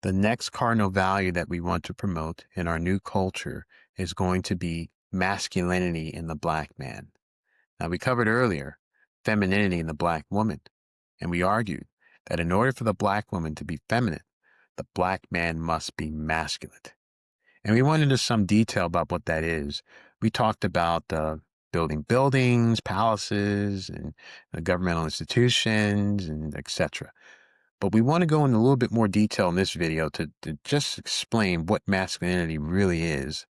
The next cardinal value that we want to promote in our new culture is going to be masculinity in the Black man. Now, we covered earlier femininity in the Black woman, and we argued that in order for the Black woman to be feminine, the Black man must be masculine. And we went into some detail about what that is. We talked about building buildings, palaces, and governmental institutions, and etc. But we want to go into a little bit more detail in this video to just explain what masculinity really is.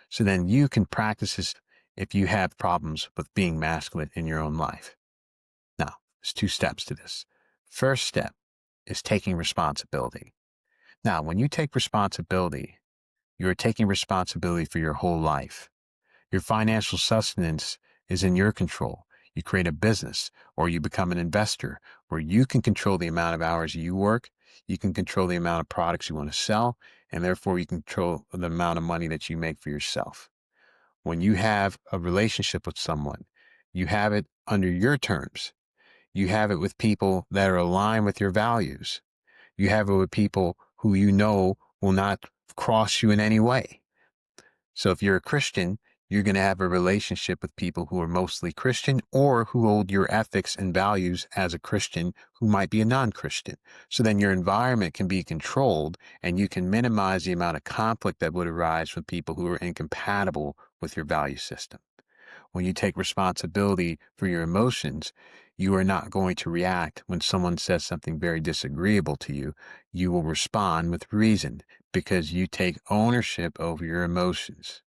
So then you can practice this if you have problems with being masculine in your own life. Now, there's two steps to this. First step is taking responsibility. Now, when you take responsibility, you're taking responsibility for your whole life. Your financial sustenance is in your control. You create a business or you become an investor where you can control the amount of hours you work. You can control the amount of products you want to sell, and therefore you control the amount of money that you make for yourself. When you have a relationship with someone, you have it under your terms. You have it with people that are aligned with your values. You have it with people who you know will not cross you in any way. So if you're a Christian, you're going to have a relationship with people who are mostly Christian or who hold your ethics and values as a Christian who might be a non-Christian. So then your environment can be controlled and you can minimize the amount of conflict that would arise with people who are incompatible with your value system. When you take responsibility for your emotions, you are not going to react when someone says something very disagreeable to you. You will respond with reason because you take ownership over your emotions.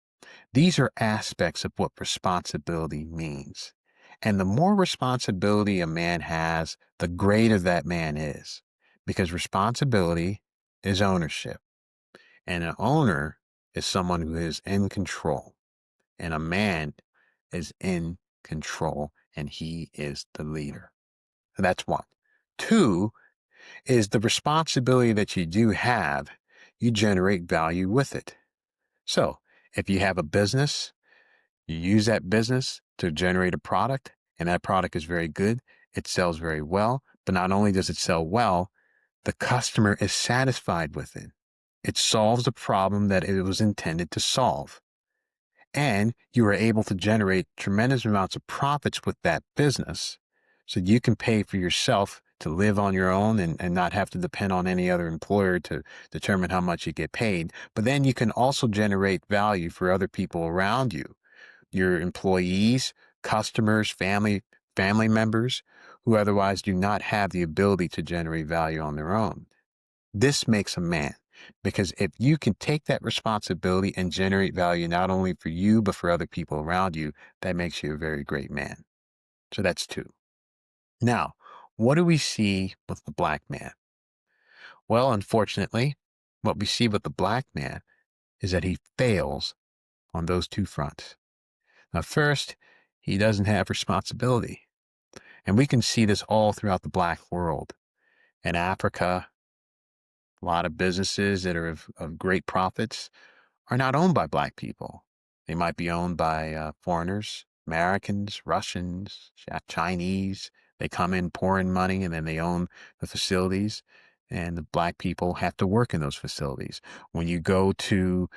These are aspects of what responsibility means. And the more responsibility a man has, the greater that man is, because responsibility is ownership. And an owner is someone who is in control. And a man is in control, and he is the leader. So that's one. Two is the responsibility that you do have, you generate value with it. So if you have a business, you use that business to generate a product, and that product is very good. It sells very well, but not only does it sell well, the customer is satisfied with it. It solves the problem that it was intended to solve. And you are able to generate tremendous amounts of profits with that business so you can pay for yourself to live on your own and not have to depend on any other employer to determine how much you get paid. But then you can also generate value for other people around you, your employees, customers, family members who otherwise do not have the ability to generate value on their own. This makes a man. Because if you can take that responsibility and generate value not only for you, but for other people around you, that makes you a very great man. So that's two. Now, what do we see with the Black man? Well, unfortunately, what we see with the Black man is that he fails on those two fronts. Now, first, he doesn't have responsibility. And we can see this all throughout the Black world. In Africa, a lot of businesses that are of great profits are not owned by Black people. They might be owned by foreigners, Americans, Russians, Chinese. They come in, pour in money, and then they own the facilities. And the Black people have to work in those facilities. When you go to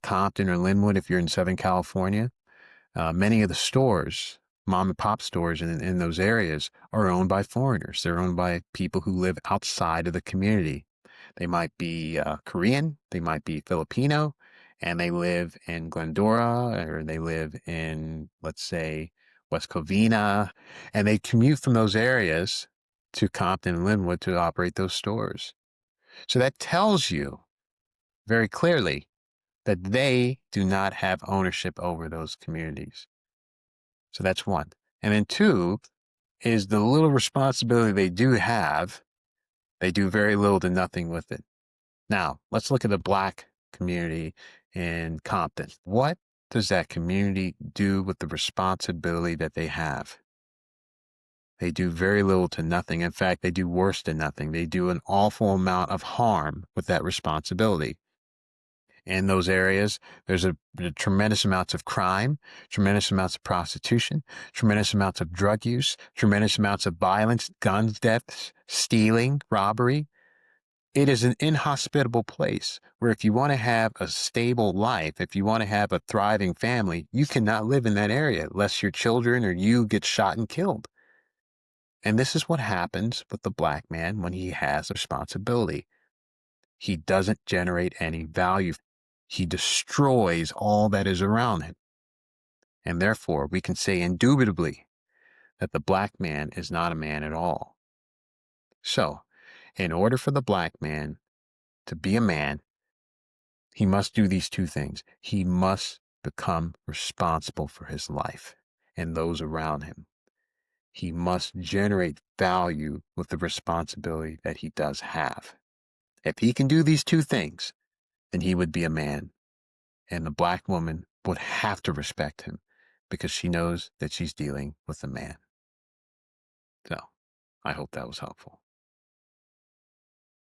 Compton or Linwood, if you're in Southern California, many of the stores, mom and pop stores in those areas, are owned by foreigners. They're owned by people who live outside of the community. They might be Korean, they might be Filipino, and they live in Glendora, or they live in, let's say, West Covina, and they commute from those areas to Compton and Linwood to operate those stores. So that tells you very clearly that they do not have ownership over those communities. So that's one. And then two is the little responsibility they do have, they do very little to nothing with it. Now, let's look at the Black community in Compton. What does that community do with the responsibility that they have? They do very little to nothing. In fact, they do worse than nothing. They do an awful amount of harm with that responsibility. In those areas, there's a tremendous amounts of crime, tremendous amounts of prostitution, tremendous amounts of drug use, tremendous amounts of violence, guns, deaths, stealing, robbery. It is an inhospitable place where if you want to have a stable life, if you want to have a thriving family, you cannot live in that area unless your children or you get shot and killed. And this is what happens with the black man when he has responsibility. He doesn't generate any value. He destroys all that is around him. And therefore, we can say indubitably that the black man is not a man at all. So, in order for the black man to be a man, he must do these two things. He must become responsible for his life and those around him. He must generate value with the responsibility that he does have. If he can do these two things, then he would be a man. And the black woman would have to respect him because she knows that she's dealing with a man. So, I hope that was helpful.